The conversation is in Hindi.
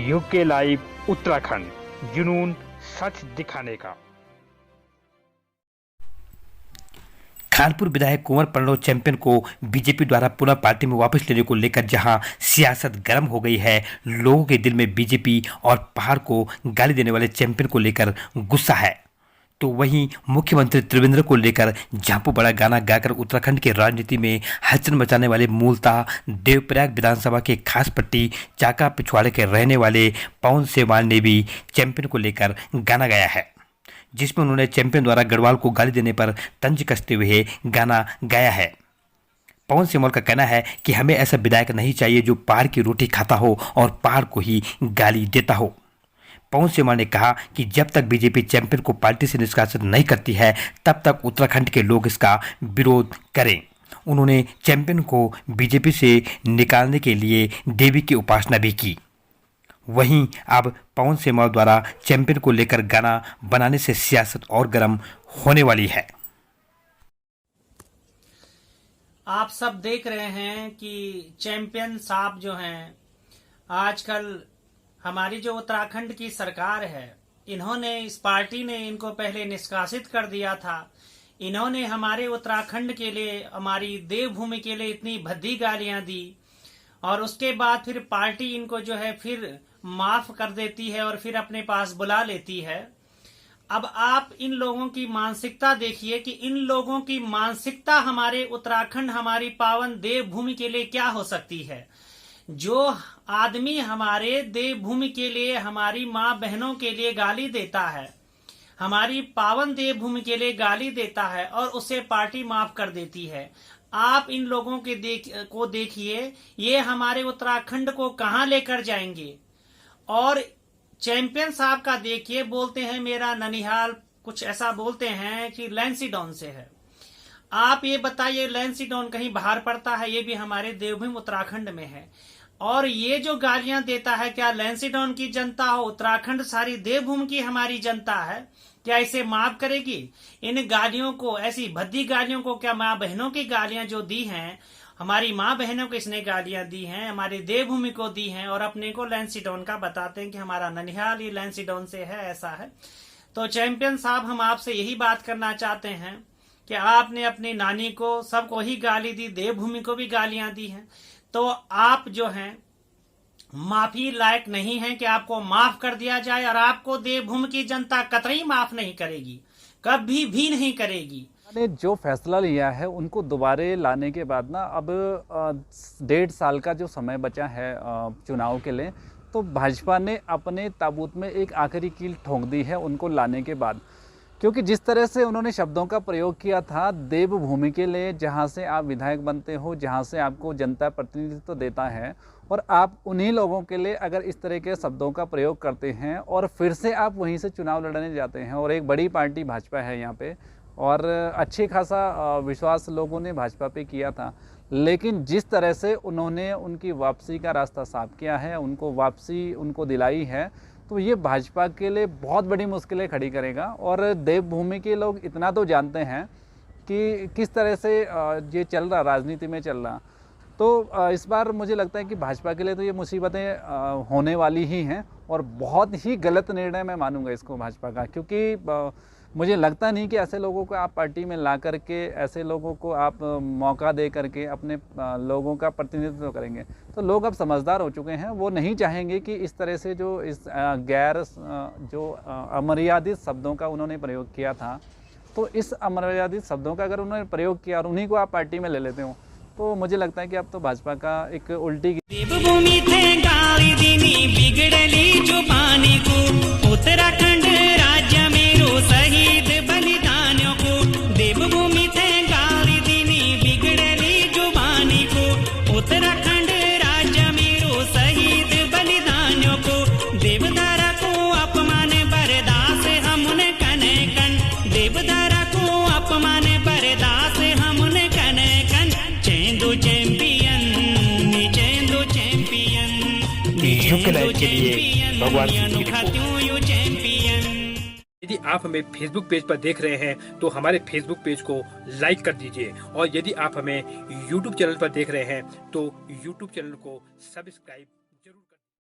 यूके लाइव उत्तराखंड, जुनून सच दिखाने का। कानपुर विधायक कुंवर प्रणव चैंपियन को बीजेपी द्वारा पुनः पार्टी में वापस लेने को लेकर जहां सियासत गर्म हो गई है, लोगों के दिल में बीजेपी और पहाड़ को गाली देने वाले चैंपियन को लेकर गुस्सा है, तो वहीं मुख्यमंत्री त्रिवेंद्र को लेकर झांपू बड़ा गाना गाकर उत्तराखंड की राजनीति में हलचल मचाने वाले मूलतः देवप्रयाग विधानसभा के खास पट्टी चाका पिछवाड़े के रहने वाले पवन सेवाल ने भी चैंपियन को लेकर गाना गाया है, जिसमें उन्होंने चैंपियन द्वारा गढ़वाल को गाली देने पर तंज कसते हुए गाना गाया है। पवन सेवाल का कहना है कि हमें ऐसा विधायक नहीं चाहिए जो पहाड़ की रोटी खाता हो और पहाड़ को ही गाली देता हो। पवन सेवाल ने कहा कि जब तक बीजेपी चैंपियन को पार्टी से निष्कासित नहीं करती है, तब तक उत्तराखंड के लोग इसका विरोध करें। उन्होंने चैंपियन को बीजेपी से निकालने के लिए देवी की उपासना भी की। वहीं अब पवन सेवाल द्वारा चैंपियन को लेकर गाना बनाने से सियासत और गर्म होने वाली है। आप सब देख रहे हैं कि चैंपियन साहब जो हैं, आजकल हमारी जो उत्तराखंड की सरकार है, इन्होंने इस पार्टी ने इनको पहले निष्कासित कर दिया था। इन्होंने हमारे उत्तराखंड के लिए, हमारी देवभूमि के लिए इतनी भद्दी गालियां दी और उसके बाद फिर पार्टी इनको जो है फिर माफ कर देती है और फिर अपने पास बुला लेती है। अब आप इन लोगों की मानसिकता देखिए कि इन लोगों की मानसिकता हमारे उत्तराखंड, हमारी पावन देवभूमि के लिए क्या हो सकती है। जो आदमी हमारे देवभूमि के लिए, हमारी माँ बहनों के लिए गाली देता है, हमारी पावन देवभूमि के लिए गाली देता है और उसे पार्टी माफ कर देती है। आप इन लोगों के देखिए, ये हमारे उत्तराखंड को कहां लेकर जाएंगे। और चैंपियन साहब का देखिए, बोलते हैं मेरा ननिहाल, कुछ ऐसा बोलते हैं कि लैंसीडॉन से है। आप ये बताइए, लैंसीडॉन कहीं बाहर पड़ता है? ये भी हमारे देवभूमि उत्तराखंड में है। और ये जो गालियां देता है, क्या लैंसीडॉन की जनता हो, उत्तराखंड सारी देवभूमि की हमारी जनता है, क्या इसे माफ करेगी? इन गालियों को, ऐसी भद्दी गालियों को, क्या माँ बहनों की गालियां जो दी हैं, हमारी माँ बहनों को इसने गालियां दी हैं, हमारी देवभूमि को दी हैं, और अपने को लैंसीडॉन का बताते हैं कि हमारा ननिहाल ये लैंसीडॉन से है, ऐसा है। तो चैंपियन साहब, हम आपसे यही बात करना चाहते हैं कि आपने अपनी नानी को, सबको ही गाली दी, देवभूमि को भी गालियां दी हैं, तो आप जो हैं माफी लायक नहीं है कि आपको माफ कर दिया जाए। और आपको देवभूमि की जनता कतई माफ नहीं करेगी, कभी भी नहीं करेगी। ने जो फैसला लिया है उनको दोबारे लाने के बाद ना, अब 1.5 साल का जो समय बचा है चुनाव के लिए, तो भाजपा ने अपने ताबूत में एक आखिरी कील ठोक दी है उनको लाने के बाद। क्योंकि जिस तरह से उन्होंने शब्दों का प्रयोग किया था देवभूमि के लिए, जहां से आप विधायक बनते हो, जहां से आपको जनता प्रतिनिधित्व देता है, और आप उन्हीं लोगों के लिए अगर इस तरह के शब्दों का प्रयोग करते हैं और फिर से आप वहीं से चुनाव लड़ने जाते हैं, और एक बड़ी पार्टी भाजपा है यहाँ पे, और अच्छे खासा विश्वास लोगों ने भाजपा पे किया था, लेकिन जिस तरह से उन्होंने उनकी वापसी का रास्ता साफ किया है, उनको वापसी उनको दिलाई है, तो ये भाजपा के लिए बहुत बड़ी मुश्किलें खड़ी करेगा। और देवभूमि के लोग इतना तो जानते हैं कि किस तरह से ये चल रहा, राजनीति में चल रहा। तो इस बार मुझे लगता है कि भाजपा के लिए तो ये मुसीबतें होने वाली ही हैं, और बहुत ही गलत निर्णय मैं मानूंगा इसको भाजपा का, क्योंकि मुझे लगता नहीं कि ऐसे लोगों को आप पार्टी में ला करके, ऐसे लोगों को आप मौका दे करके अपने लोगों का प्रतिनिधित्व करेंगे। तो लोग अब समझदार हो चुके हैं, वो नहीं चाहेंगे कि इस तरह से जो इस अमर्यादित शब्दों का उन्होंने प्रयोग किया था, तो इस अमर्यादित शब्दों का अगर उन्होंने प्रयोग किया और उन्हीं को आप पार्टी में ले लेते हो, तो मुझे लगता है कि अब तो भाजपा का एक उल्टी देवभूमि थे गाली दीनी बिगड़ली जुबानी को, उत्तराखंड राज्य मेरो शहीद बलिदानियों को। देवभूमि थे गाली दीनी बिगड़ली जुबानी को, उत्तराखंड राज्य मेरो शहीद बलिदानियों को। देवदारा को अपमान बर्दाश्त हमने कने कन, देवदारा को अपमान बर्दाश्त हमने कने कन। चेंदू चैंपियन, चेंदू चैंपियन, यूके लाइव के लिए भगवान की चैंपियन। यदि आप हमें फेसबुक पेज पर देख रहे हैं तो हमारे फेसबुक पेज को लाइक कर दीजिए, और यदि आप हमें यूट्यूब चैनल पर देख रहे हैं तो यूट्यूब चैनल को सब्सक्राइब